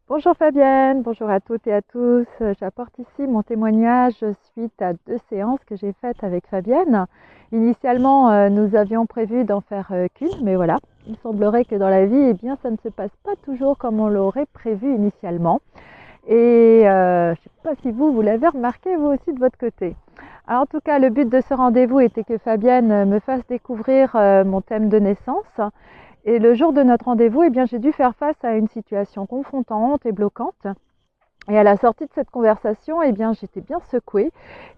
Bonjour Fabienne, bonjour à toutes et à tous. J'apporte ici mon témoignage suite à 2 séances que j'ai faites avec Fabienne. Initialement, nous avions prévu d'en faire qu'une, mais voilà, il semblerait que dans la vie, eh bien, ça ne se passe pas toujours comme on l'aurait prévu initialement. Et je ne sais pas si vous l'avez remarqué vous aussi de votre côté. Alors, en tout cas, le but de ce rendez-vous était que Fabienne me fasse découvrir mon thème de naissance. Et le jour de notre rendez-vous, eh bien, j'ai dû faire face à une situation confrontante et bloquante. Et à la sortie de cette conversation, eh bien, j'étais bien secouée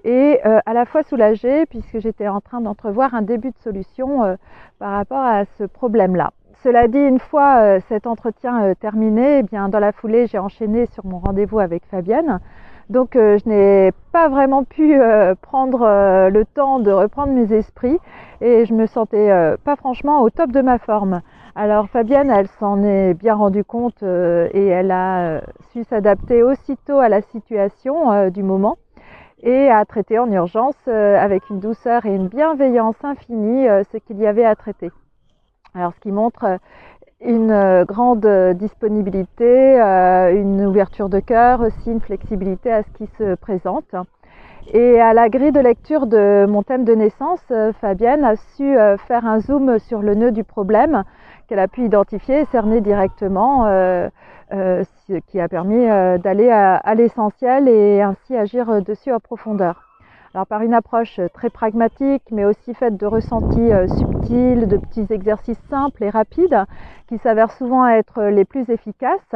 et à la fois soulagée puisque j'étais en train d'entrevoir un début de solution par rapport à ce problème-là. Cela dit, une fois cet entretien terminé, eh bien, dans la foulée, j'ai enchaîné sur mon rendez-vous avec Fabienne. Donc, je n'ai pas vraiment pu prendre le temps de reprendre mes esprits et je me sentais pas franchement au top de ma forme. Alors Fabienne, elle s'en est bien rendue compte et elle a su s'adapter aussitôt à la situation du moment et a traité en urgence avec une douceur et une bienveillance infinie ce qu'il y avait à traiter. Alors ce qui montre une grande disponibilité, une ouverture de cœur, aussi une flexibilité à ce qui se présente. Et à la grille de lecture de mon thème de naissance, Fabienne a su faire un zoom sur le nœud du problème qu'elle a pu identifier et cerner directement, ce qui a permis d'aller à l'essentiel et ainsi agir dessus en profondeur. Alors par une approche très pragmatique, mais aussi faite de ressentis subtils, de petits exercices simples et rapides, qui s'avèrent souvent être les plus efficaces,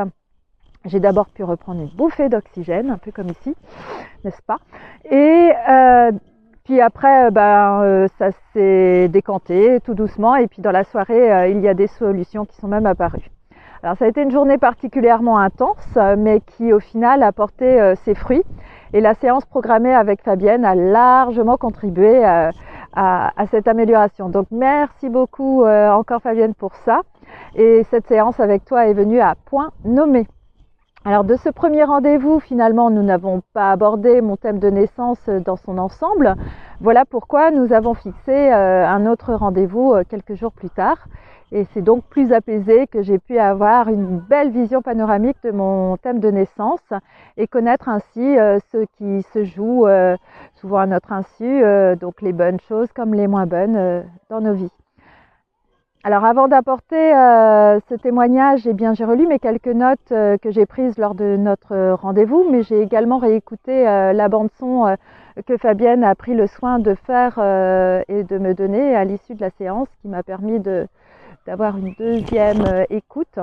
j'ai d'abord pu reprendre une bouffée d'oxygène, un peu comme ici, n'est-ce pas? Et puis après, ça s'est décanté tout doucement. Et puis dans la soirée, il y a des solutions qui sont même apparues. Alors ça a été une journée particulièrement intense, mais qui au final a porté ses fruits. Et la séance programmée avec Fabienne a largement contribué à cette amélioration. Donc merci beaucoup encore Fabienne pour ça. Et cette séance avec toi est venue à point nommé. Alors de ce premier rendez-vous, finalement, nous n'avons pas abordé mon thème de naissance dans son ensemble. Voilà pourquoi nous avons fixé un autre rendez-vous quelques jours plus tard. Et c'est donc plus apaisé que j'ai pu avoir une belle vision panoramique de mon thème de naissance et connaître ainsi ce qui se joue souvent à notre insu, donc les bonnes choses comme les moins bonnes dans nos vies. Alors avant d'apporter ce témoignage, eh bien, j'ai relu mes quelques notes que j'ai prises lors de notre rendez-vous, mais j'ai également réécouté la bande-son que Fabienne a pris le soin de faire et de me donner à l'issue de la séance, qui m'a permis d'avoir une deuxième écoute.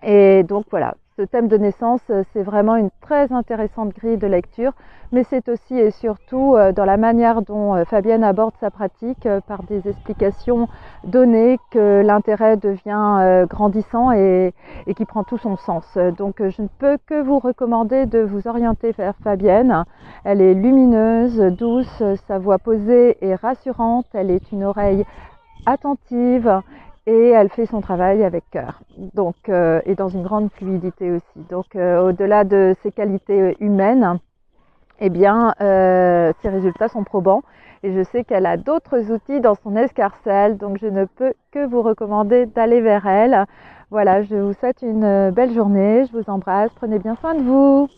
Et donc voilà, ce thème de naissance, c'est vraiment une très intéressante grille de lecture, mais c'est aussi et surtout dans la manière dont Fabienne aborde sa pratique, par des explications données, que l'intérêt devient grandissant et qui prend tout son sens. Donc je ne peux que vous recommander de vous orienter vers Fabienne. Elle est lumineuse, douce, sa voix posée et rassurante, elle est une oreille attentive et elle fait son travail avec cœur, donc et dans une grande fluidité aussi. Donc au-delà de ses qualités humaines, eh bien ses résultats sont probants et je sais qu'elle a d'autres outils dans son escarcelle, donc je ne peux que vous recommander d'aller vers elle. Voilà, je vous souhaite une belle journée, je vous embrasse, prenez bien soin de vous.